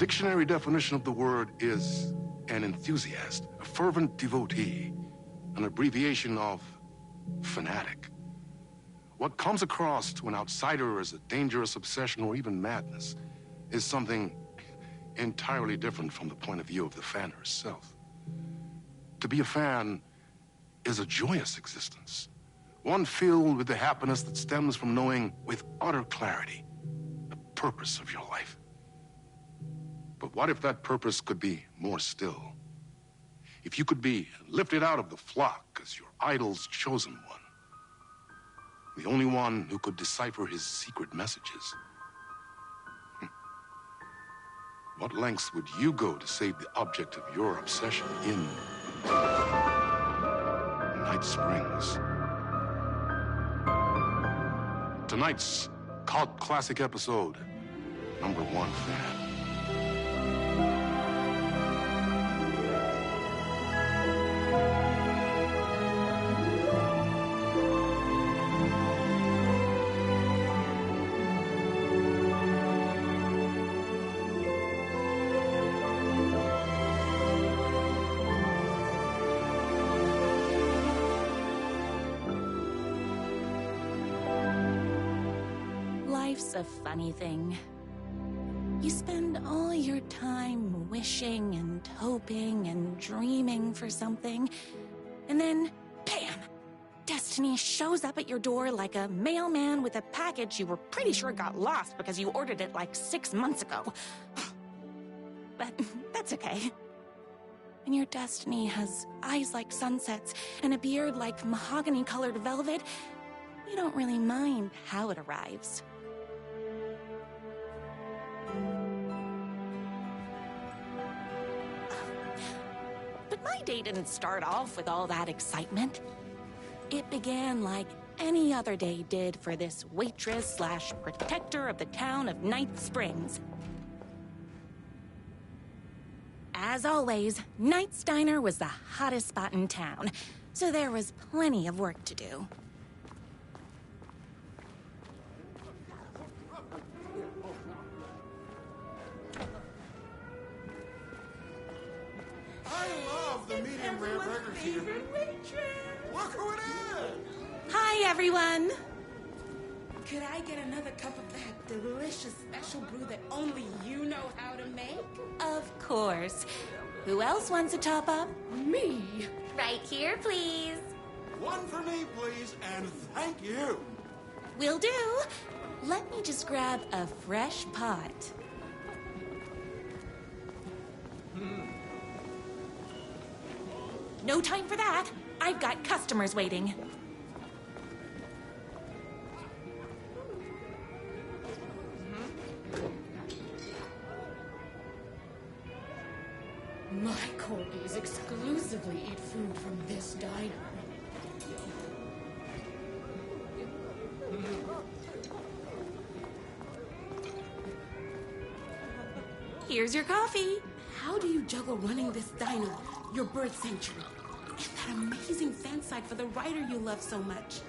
dictionary definition of the word is an enthusiast, a fervent devotee, an abbreviation of fanatic. What comes across to an outsider as a dangerous obsession or even madness is something entirely different from the point of view of the fan herself. To be a fan is a joyous existence, one filled with the happiness that stems from knowing with utter clarity the purpose of your life. But what if that purpose could be more still? If you could be lifted out of the flock as your idol's chosen one, the only one who could decipher his secret messages. What lengths would you go to save the object of your obsession in Night Springs? Tonight's cult classic episode, number 1 fan. Life's a funny thing. You spend all your time wishing and hoping and dreaming for something, and then, bam! Destiny shows up at your door like a mailman with a package you were pretty sure got lost because you ordered it like 6 months ago. But that's okay. When your destiny has eyes like sunsets and a beard like mahogany-colored velvet, you don't really mind how it arrives. But my day didn't start off with all that excitement. It began like any other day did for this waitress/protector of the town of Night Springs. As always, Knight's Diner was the hottest spot in town, so there was plenty of work to do. I love the medium rare burgers here. Look who it is! Hi, everyone! Could I get another cup of that delicious special brew that only you know how to make? Of course. Who else wants a top-up? Me! Right here, please. One for me, please, and thank you. Will do. Let me just grab a fresh pot. No time for that. I've got customers waiting. My Corgis exclusively eat food from this diner. Here's your coffee. How do you juggle running this diner, your bird sanctuary, and that amazing fan site for the writer you love so much?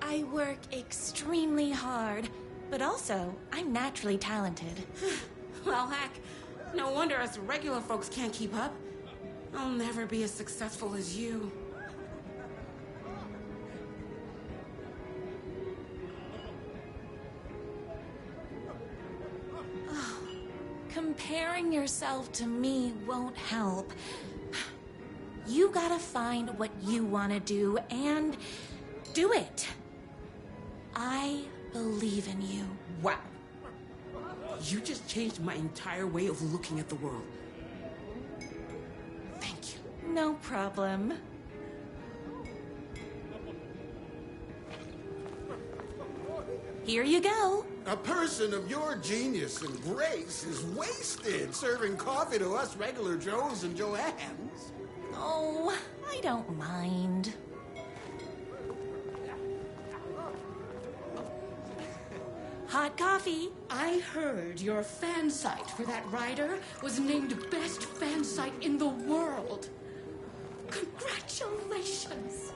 I work extremely hard, but also I'm naturally talented. Well, heck, no wonder us regular folks can't keep up. I'll never be as successful as you. Comparing yourself to me won't help. You gotta find what you want to do and do it. I believe in you. Wow. You just changed my entire way of looking at the world. Thank you. No problem. Here you go. A person of your genius and grace is wasted serving coffee to us regular Joes and Joannes. Oh, I don't mind. Hot coffee. I heard your fan site for that writer was named best fan site in the world. Congratulations.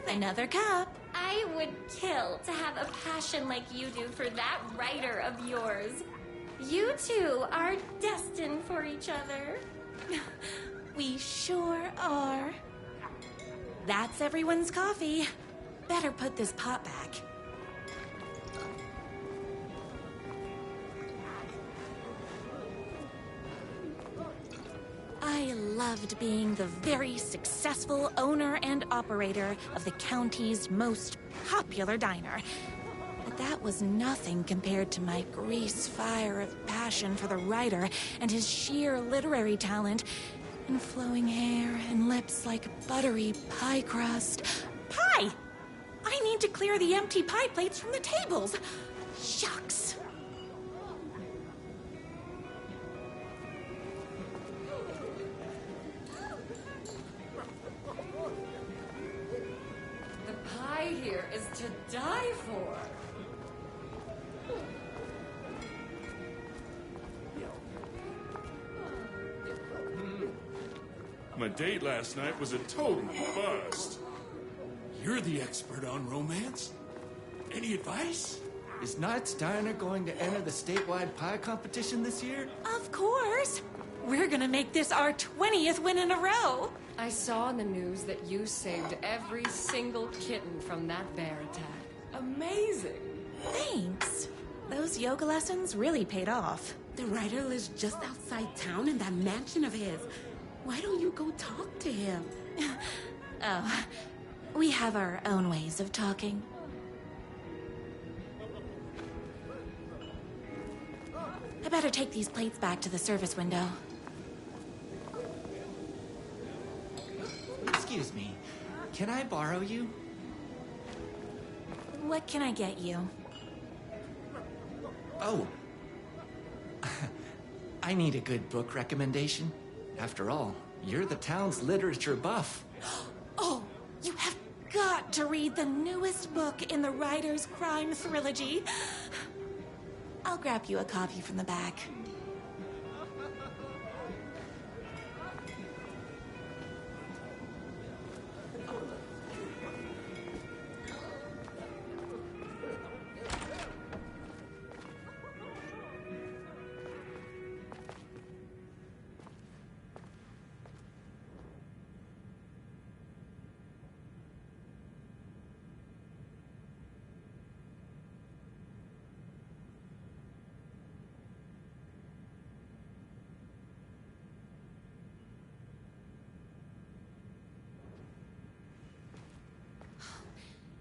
Another cup. I would kill to have a passion like you do for that writer of yours. You two are destined for each other. We sure are. That's everyone's coffee. Better put this pot back. I loved being the very successful owner and operator of the county's most popular diner. But that was nothing compared to my grease fire of passion for the writer and his sheer literary talent, and flowing hair and lips like buttery pie crust. Pie! I need to clear the empty pie plates from the tables. Shucks. The pie here is to die for. My date last night was a total bust. You're the expert on romance. Any advice? Is Knight's Diner going to enter the statewide pie competition this year? Of course. We're gonna make this our 20th win in a row. I saw in the news that you saved every single kitten from that bear attack. Amazing. Thanks. Those yoga lessons really paid off. The writer lives just outside town in that mansion of his. Why don't you go talk to him? Oh, we have our own ways of talking. I better take these plates back to the service window. Excuse me, can I borrow you? What can I get you? Oh. I need a good book recommendation. After all, you're the town's literature buff. Oh, you have got to read the newest book in the Writer's Crime Trilogy. I'll grab you a copy from the back.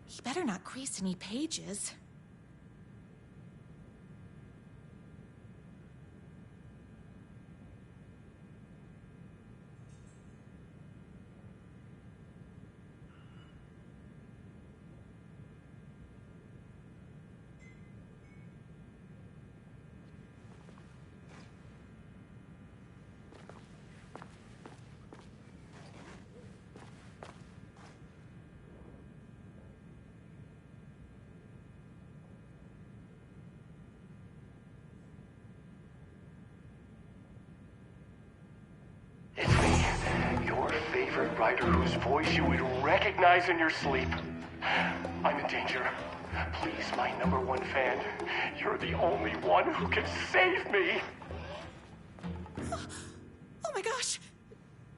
He better not crease any pages. It's me, your favorite writer whose voice you would recognize in your sleep. I'm in danger. Please, my #1 fan, you're the only one who can save me. Oh my gosh!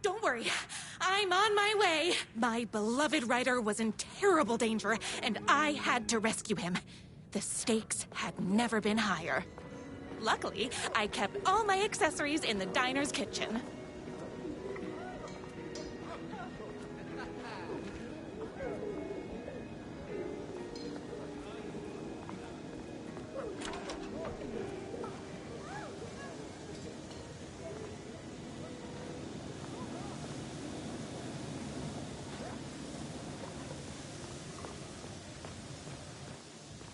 Don't worry, I'm on my way. My beloved writer was in terrible danger, and I had to rescue him. The stakes had never been higher. Luckily, I kept all my accessories in the diner's kitchen.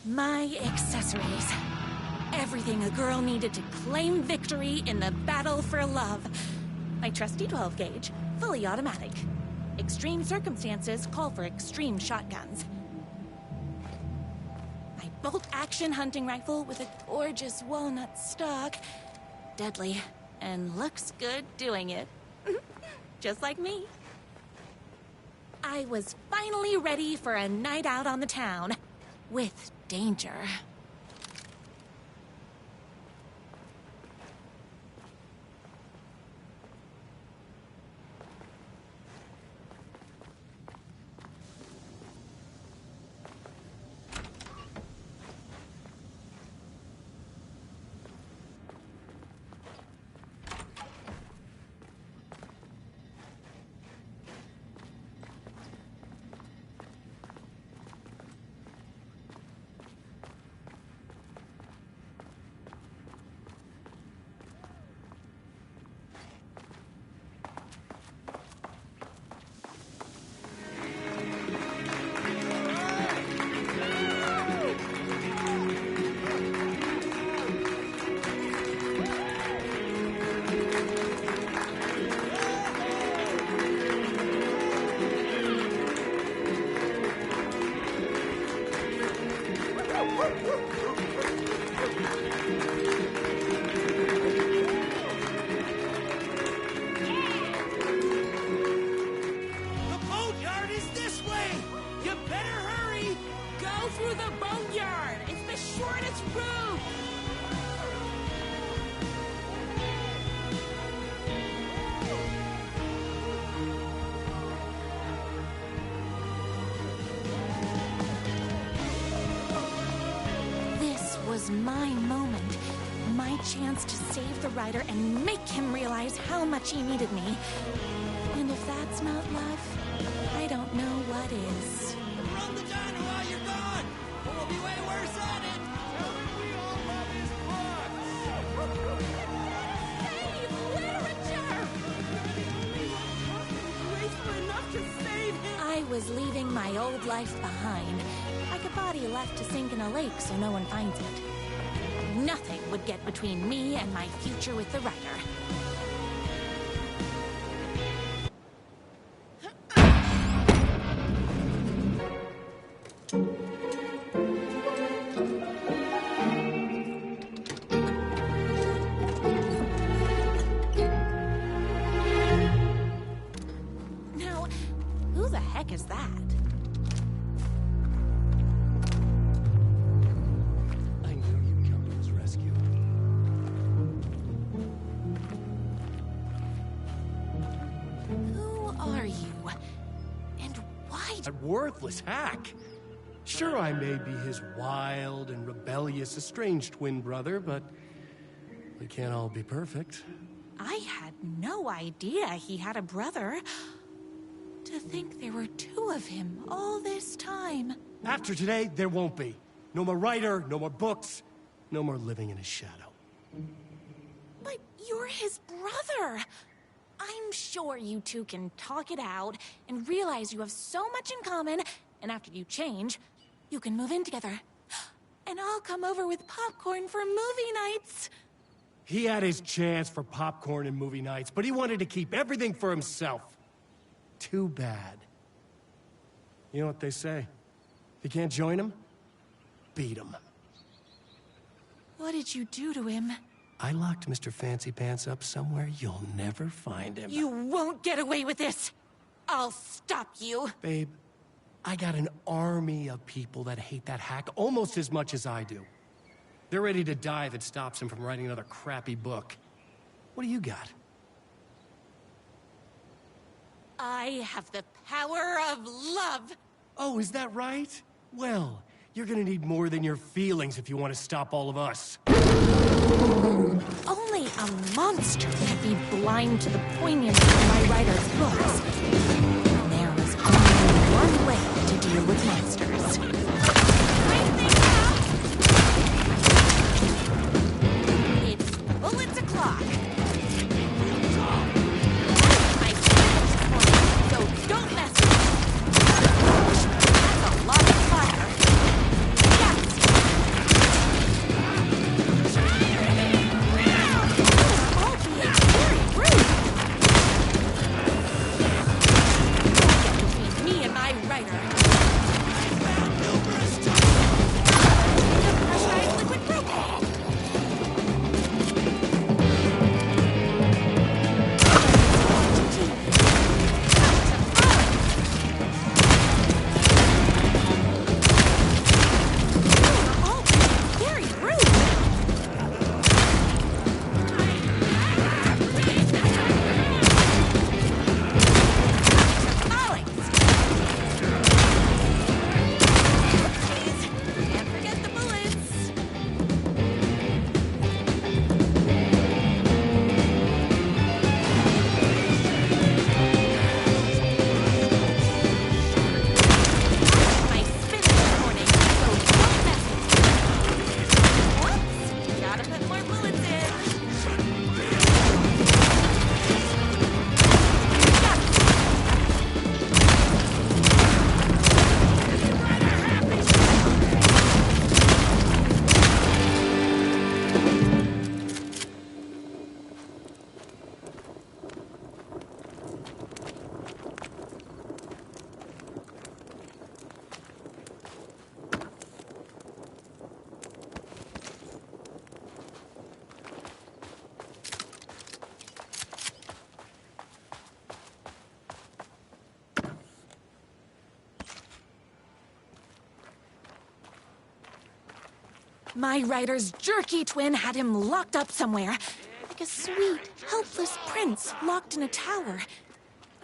My accessories. Everything a girl needed to claim victory in the battle for love. My trusty 12 gauge, fully automatic. Extreme circumstances call for extreme shotguns. My bolt-action hunting rifle with a gorgeous walnut stock. Deadly, and looks good doing it. Just like me. I was finally ready for a night out on the town. With danger. was my moment. My chance to save the Rider and make him realize how much he needed me. And if that's not love, I don't know what is. Run the diner while you're gone, or we'll be way worse at it. Tell him we all love his butt. I was leaving my old life behind, like a body left to sink in a lake so no one finds it. Nothing would get between me and my future with the Rider. Now, who the heck is that? I knew you'd come to his rescue. Who are you? And why? A worthless hack. Sure, I may be his wild and rebellious estranged twin brother, but we can't all be perfect. I had no idea he had a brother. To think there were two of him all this time. After today, there won't be. No more Rider, no more books, no more living in his shadow. But you're his brother. I'm sure you two can talk it out and realize you have so much in common, and after you change, you can move in together. And I'll come over with popcorn for movie nights. He had his chance for popcorn and movie nights, but he wanted to keep everything for himself. Too bad. You know what they say? If you can't join him, beat him. What did you do to him? I locked Mr. Fancy Pants up somewhere you'll never find him. You won't get away with this. I'll stop you. Babe, I got an army of people that hate that hack almost as much as I do. They're ready to die if it stops him from writing another crappy book. What do you got? I have the power of love. Oh, is that right? Well, you're gonna need more than your feelings if you want to stop all of us. Only a monster can be blind to the poignancy of my writer's books. And there is only one way to deal with monsters. Bring things up! It's bullets o'clock. My chance, so don't mess with me. That's a lot of fire. Yes! All being very rude. Don't get between me and my writer. The pressurized liquid propane. All very rude. Alex! Oopsies. Can't forget the bullets. My spin this morning, so don't mess with me. Whoops! Gotta put more bullets in. Got it. My writer's jerky twin had him locked up somewhere, like a sweet, helpless prince locked in a tower.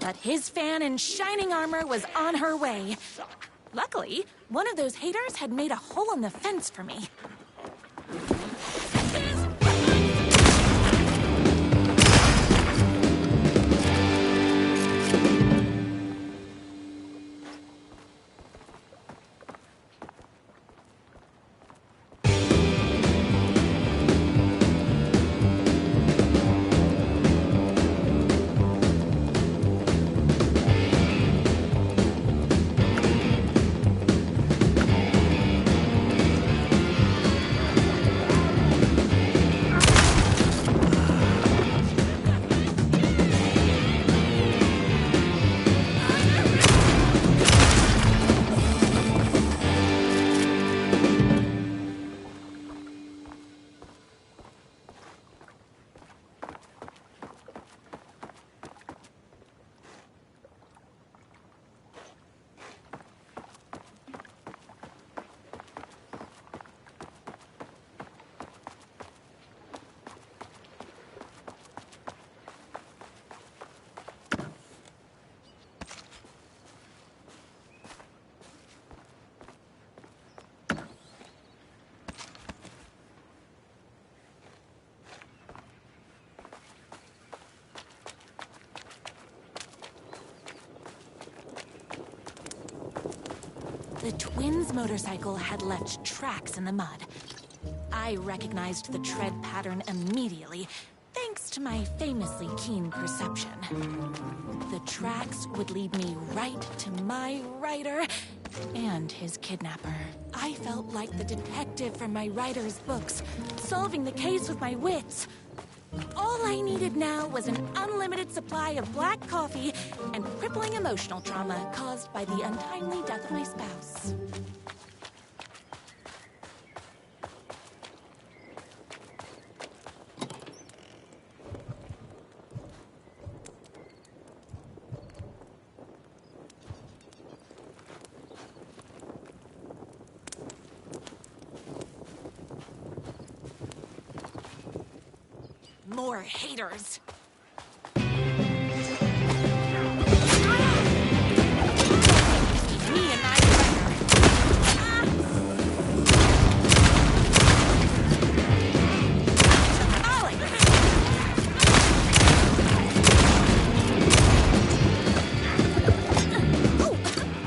But his fan in shining armor was on her way. Luckily, one of those haters had made a hole in the fence for me. The twins' motorcycle had left tracks in the mud. I recognized the tread pattern immediately, thanks to my famously keen perception. The tracks would lead me right to my rider and his kidnapper. I felt like the detective from my writer's books, solving the case with my wits. All I needed now was an unlimited supply of black coffee and crippling emotional trauma caused by the untimely death of my spouse. More haters. Me and my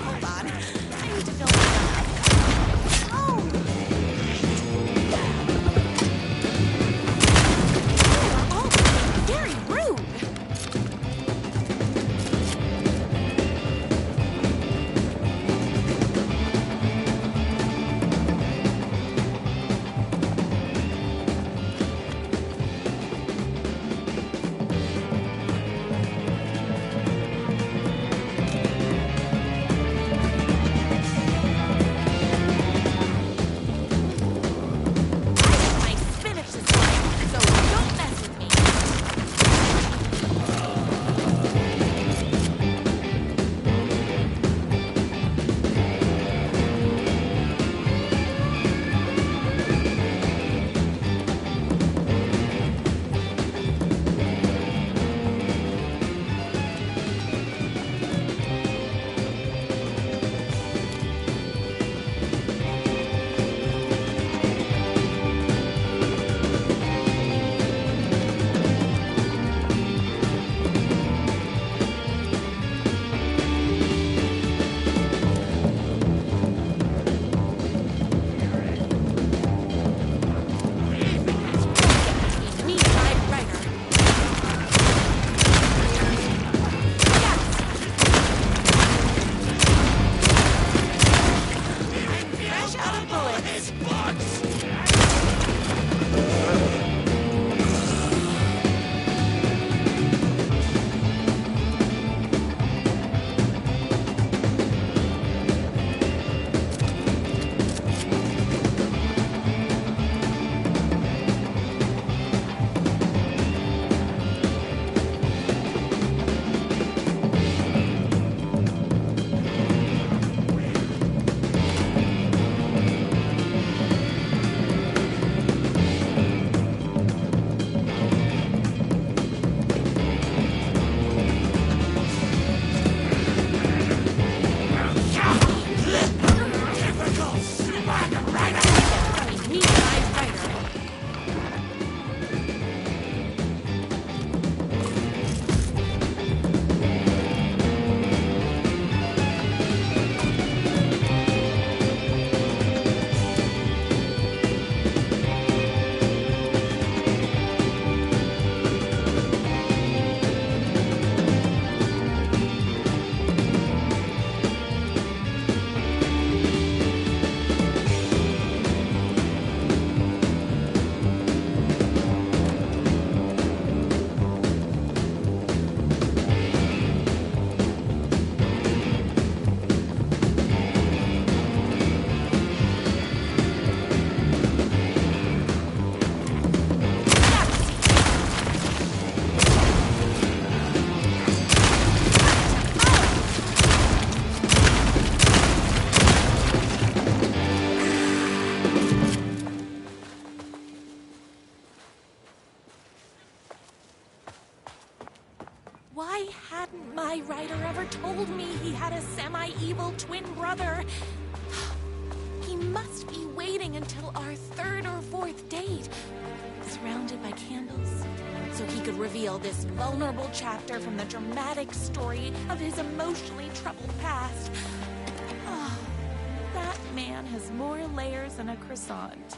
hold on. I need to fill this up. Oh! Very rude. My spinach is fine, so don't mess with me. Me and my writer. I'm fresh out of bullets. Me and my writer. Why hadn't my writer ever told me he had a semi-evil twin brother? He must be waiting until our third or fourth date, surrounded by candles, so he could reveal this vulnerable chapter from the dramatic story of his emotionally troubled past. That man has more layers than a croissant.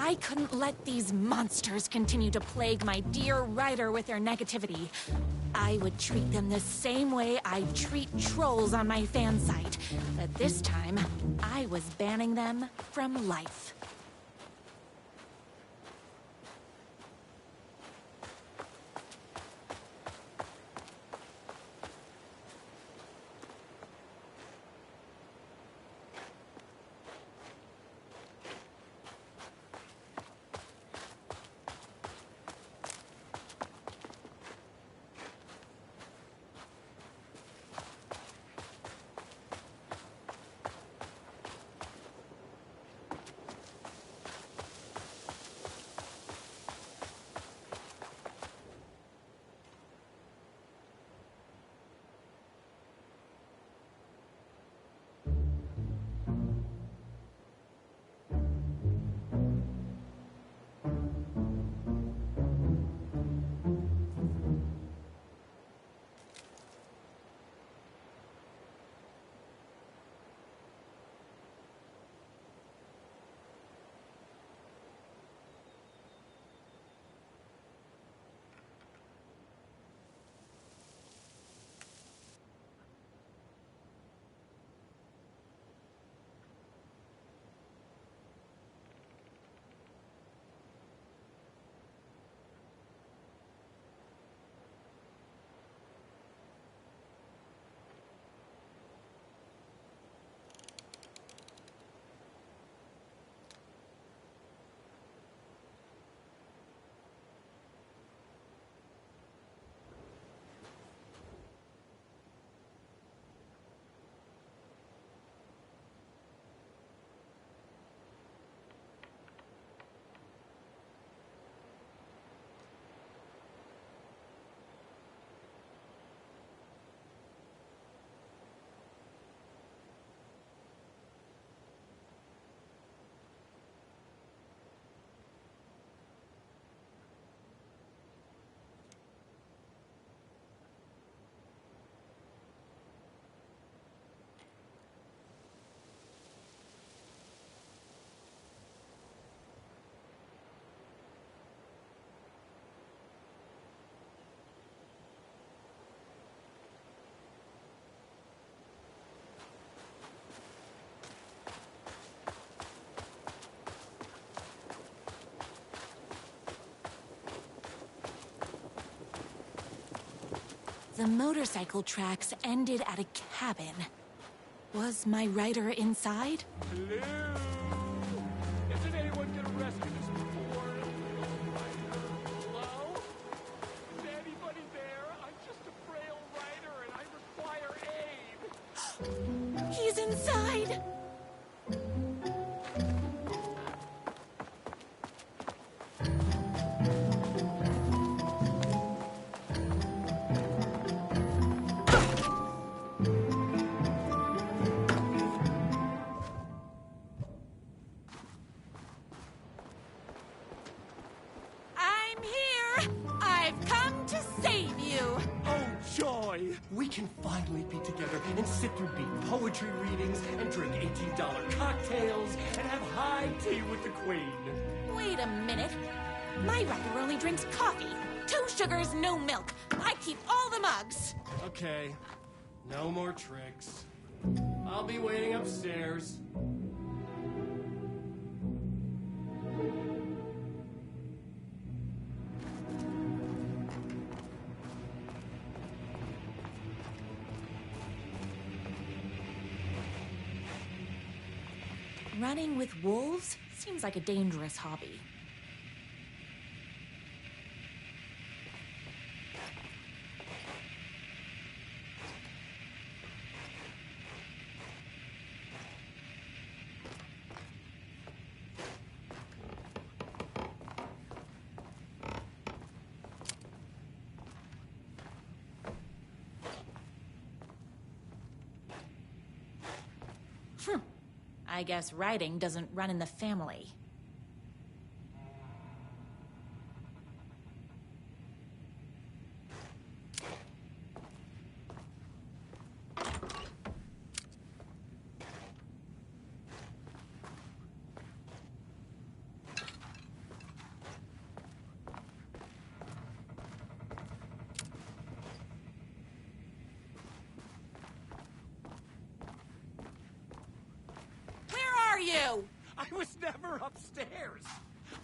I couldn't let these monsters continue to plague my dear writer with their negativity. I would treat them the same way I treat trolls on my fan site. But this time, I was banning them from life. The motorcycle tracks ended at a cabin. Was my writer inside? Hello? Isn't anyone gonna rescue this poor little writer? Hello? Is anybody there? I'm just a frail writer and I require aid. He's inside! I'm here! I've come to save you! Oh, joy! We can finally be together and sit through beat poetry readings and drink $18 cocktails and have high tea with the Queen. Wait a minute. My writer only drinks coffee. 2 sugars, no milk. I keep all the mugs. Okay, no more tricks. I'll be waiting upstairs. Running with wolves seems like a dangerous hobby. I guess writing doesn't run in the family. You? I was never upstairs.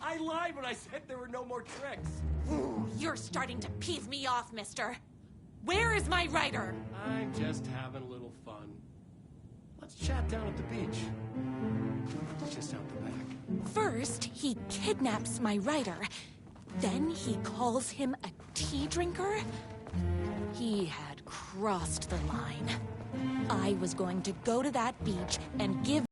I lied when I said there were no more tricks. Ooh, you're starting to piss me off, mister. Where is my writer? I'm just having a little fun. Let's chat down at the beach. It's just out the back. First, he kidnaps my writer. Then he calls him a tea drinker. He had crossed the line. I was going to go to that beach and give